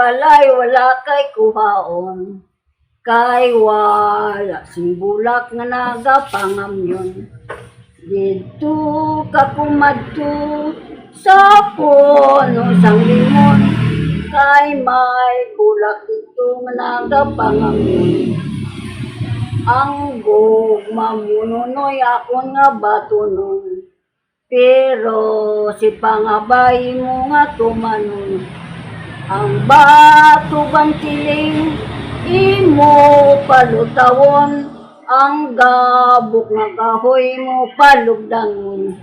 balay wala kay kuhaon. Kay wala sing bulak nga nagapangamyon. Dito ka kumadto sa puno sang limon. Kay may bulak dito nga nagapangamyon. Ang gugma mununoy akon nga batunon. Pero si pangabay mo nga tumanon. Ang bato bantiling imo palutawon. Ang gabok nga kahoy mo palugdangon.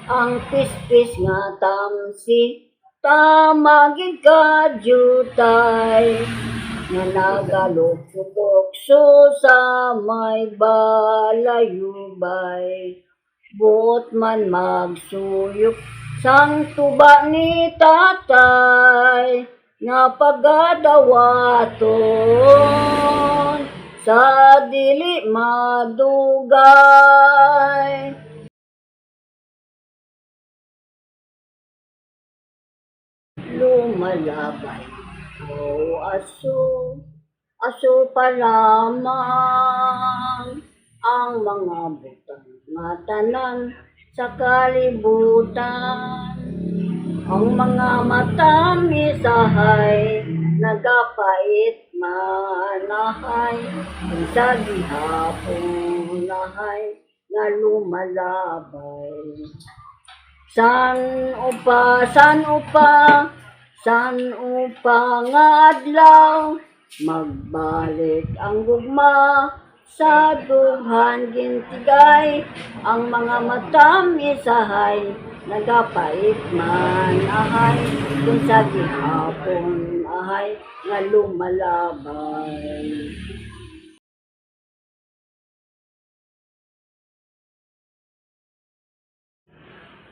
Ang pispis nga tamsi tamagid ka jutay. Nga nagalukso sa may balayubay. Buot man magsuyok sang tuba ni tatay. Nga pagadawaton sa dili madugay. Lumalabay aso pa lamang ang mga butang nga tanan sa kalibutan. Ang mga matamisahay nagapait manahay sa gihapon nahay nga lumalabay. San upa nga adlaw magbalik ang gugma sa dughan gintigay. Ang mga matamisahay nagapait man ahay kung sa gihapon ahay nga lumalabay.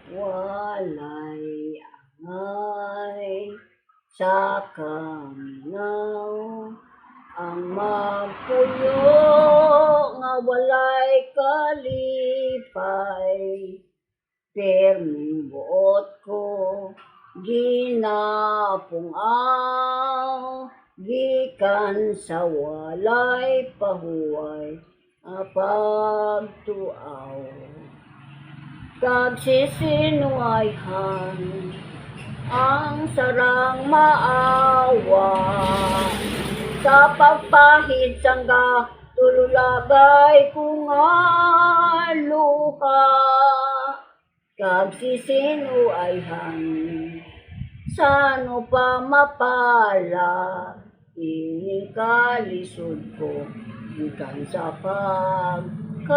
Walay angay sa kaminaw ang magpuyo nga walay kalipay. Perming buot ko ginapungaw gikan sa walay pahuway pagtuaw. Kag sisinuayhan ang sarang maawa sa pagpahid sangga tululagay kung luha. Kag sisinuayhan sano pa mapala ining kalisod ko gikan sa pagkakha.